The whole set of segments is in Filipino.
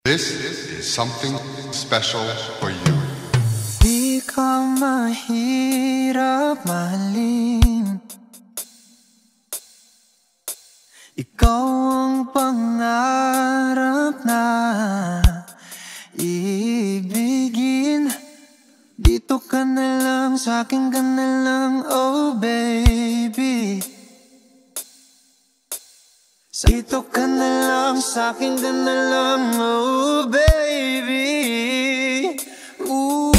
This is something special for you. Di ka mahirap mahalin, ikaw ang pangarap na ibigin. Dito ka na lang, sa'kin ka na lang, oh baby. Dito ka na lang, sa'kin ka na lang, oh baby. Ooh.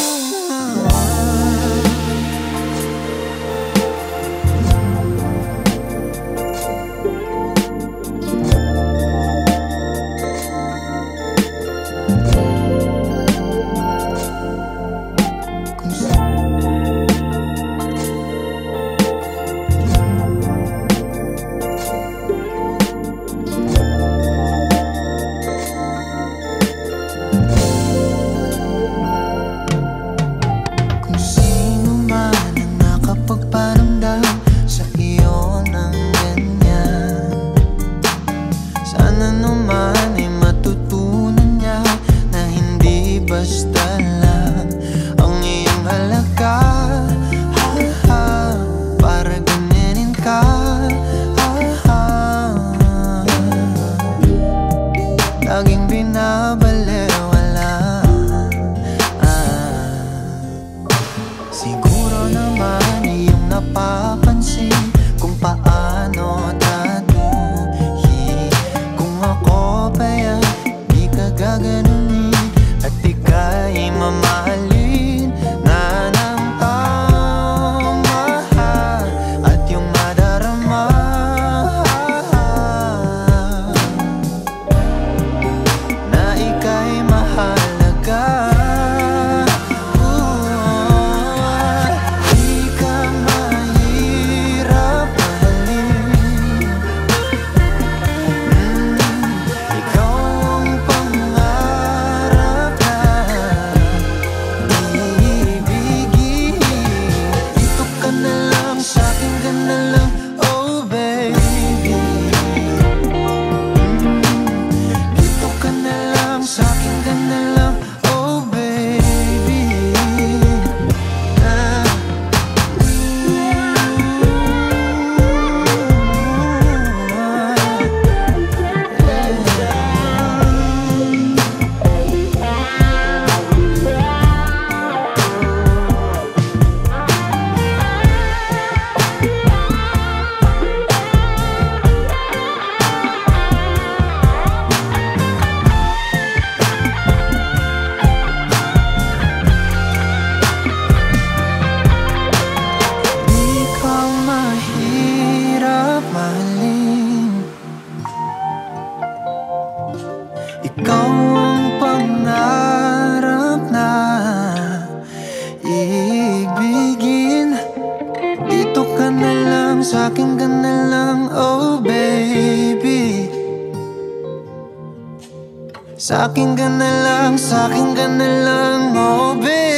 Ikaw ang pangarap na ibigin. Dito ka na lang, sa'kin ka na lang, oh baby. Sa'kin ka na lang, sa'kin ka na lang, oh baby.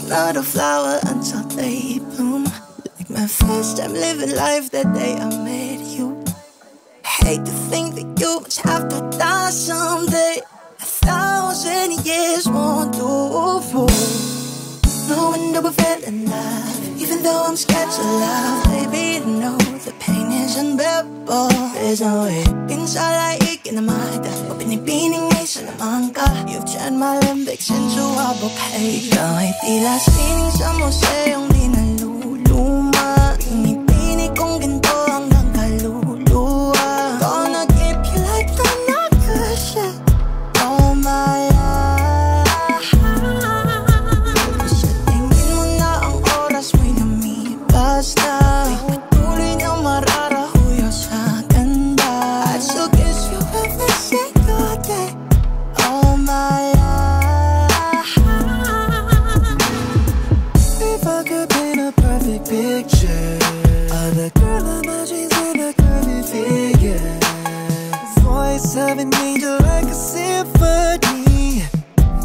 Not a flower until they bloom. Like my first time living life that day I met you. Hate to think that you must have to die someday. 1,000 years won't do. No one ever fell in love, even though I'm scared to love. Baby, no, the pain is unbearable. there's no way. Pinsalaik kinamada, o pinipining ay salamang ka. You've tried my limbics into a bouquet. Ikaw ay tila sining sa museong di naluluma. Pinipini kong ginto hanggang kaluluwa. Gonna keep you like the nakasya all my life. Sa tingin mo na ang oras mo'y lumipas na. Patuloy na mararahuyo sa ganda. I'd still kiss you every single day all my life. If I could paint a perfect picture of the girl of my dreams with a curvy figure, voice of an angel like a symphony,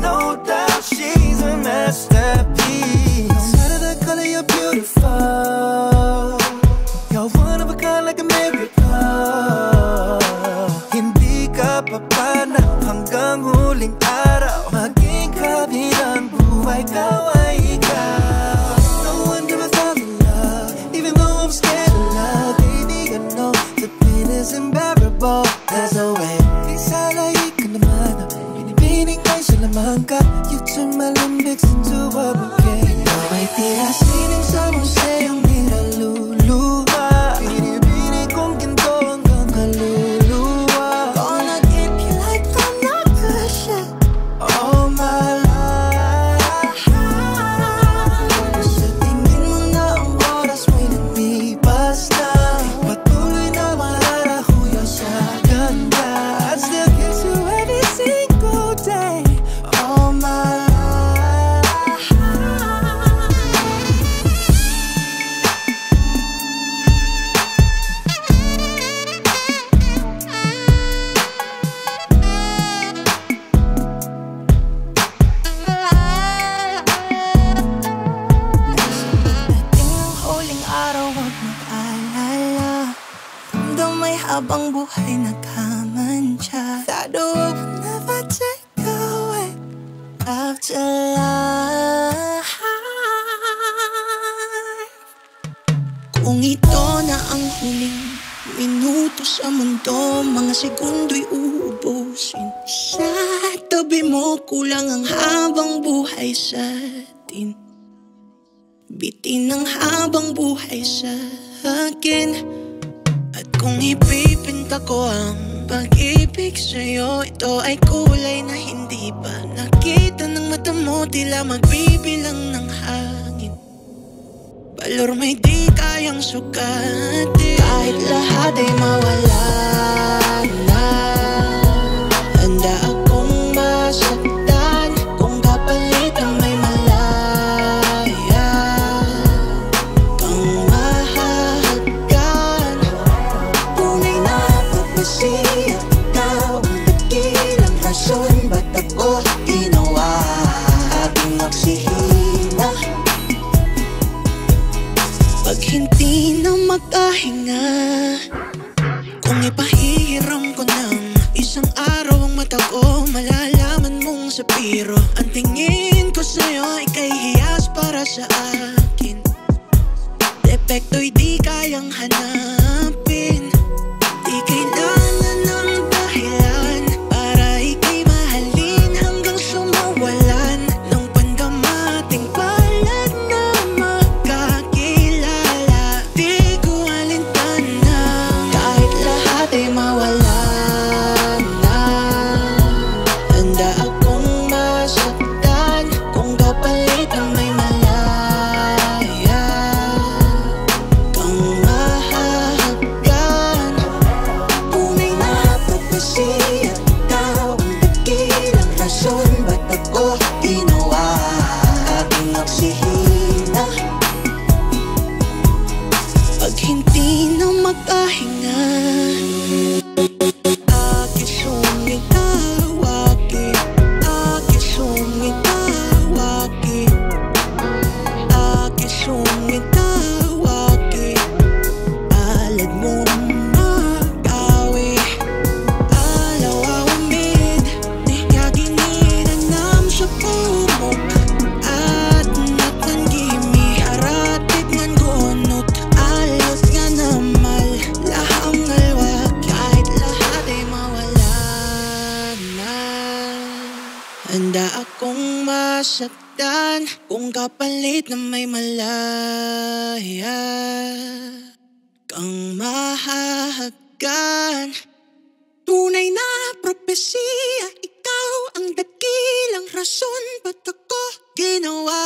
no doubt she's a masterpiece. No matter the color, you're beautiful. You're one of a kind like a miracle. Hindi ka papanaw hanggang huling araw. Maging kabilang buhay ka ay ikaw. No wonder I fell in love, even though I'm scared of love. Baby, I know the pain is unbearable. There's no way. Pinsalaik ka naman, pinipining ay salamang ka. You turn my limbics into a bouquet. Ikaw ay tila sining sa museong di naluluwa. Pinipini kong ginto hanggang kaluluwa. Gonna keep you like the nakasya all my life. Sa tingin mo na ang oras mo'y lumipas na. Patuloy na mararahuyo sa ganda. I'd still kiss you every single day all my life. Dating ang huling araw, huwag mag-alala. Damay habang buhay nagkamantya. That the world will never take away after life. Kung ito na ang huling minuto sa mundo, mga segundo'y uubusin. Sa tabi mo, kulang ang habang buhay sa atin. Bitin ang habang buhay sa akin. At kung ipipinta ko ang pag-ibig sa'yo, ito ay kulay na hindi pa nakita ng mata mo. Tila magbibilang ng hangin, balor may di kayang sukatin. Kahit lahat ay mawala na, handa akong masaktan kung kapalit ang may malaya kang mahahagkan. Tunay na pagpasiya, ikaw ang dakilang rason ba't ako ginawa aking oksihina. Pag hindi na makahinga, kung ipahihiram ko ng isang araw ang mata ko, malalaman mong sa biro ang tingin ko sa'yo ay kahiyas para sa akin. Depekto'y di kayang hanapin. Di kailangan ng dahilan para ika'y mahalin hanggang sumawalan ng pandamating palad na magkakilala. Di ko alintana, kahit lahat ay mawala na, handa akong masaktan kung kapalit ang may malaya kang mahahagkan. Tunay na pagpasiya, ikaw ang dakilang rason ba't ako ginawa aking oksihina. Pag hindi na makahinga, aking sumigawaki, aking sumigawaki, aking sumigawaki. Alad mo magawi, alaw awamid, di kagininanam sa pumok at natangimi, haratid ngan gunot, alot nga namal, laham ngalwa. masasaktan kung kapalit na may malaya kang mahahagkan. Tunay na propesya, ikaw ang dakilang rason ba't ako ginawa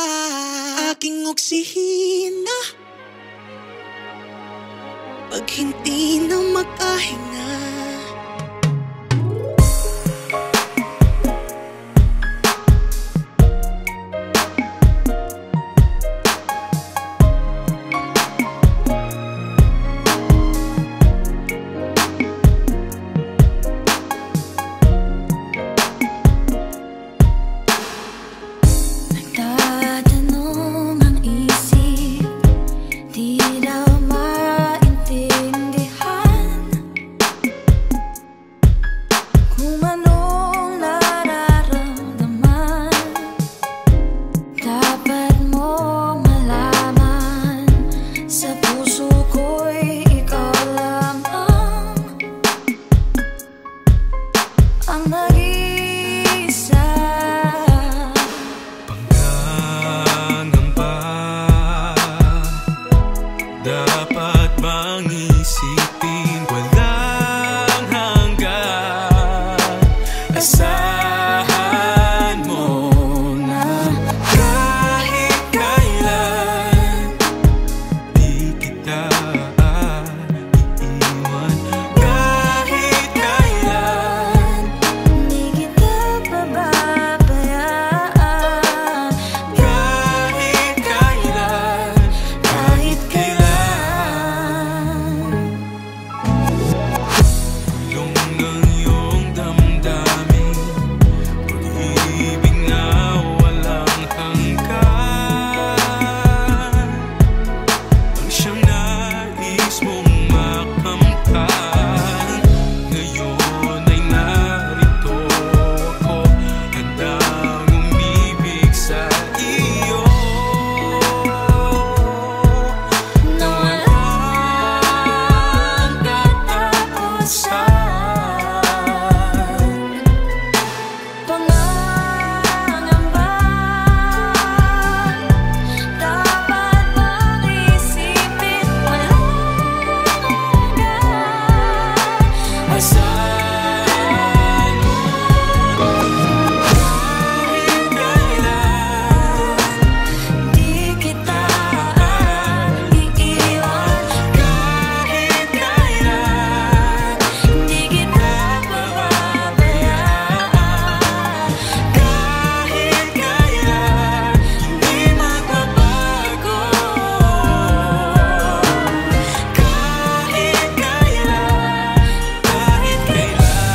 aking oksihina. Pag hindi na makahinga, dapat bang isipin walang hanggan? Asahan mo na kahit kailan di kita iiwan. Kahit kailan di kita pababayaan. kahit kailan Kahit kailan Kulong ng iyong damdamin, pag-ibig na walang hanggan, ang siyang nais mong makamtan. Ngayon ay narito ako, handang umibig sa iyo na walang katapusan. pangangamba, dapat bang isipin walang hanggan? Asahan mo kahit kailan Di kita iiwan. kahit kailan Di kita pababayaan. kahit kailan hindi magbabago. Kahit kailan, kahit kailan.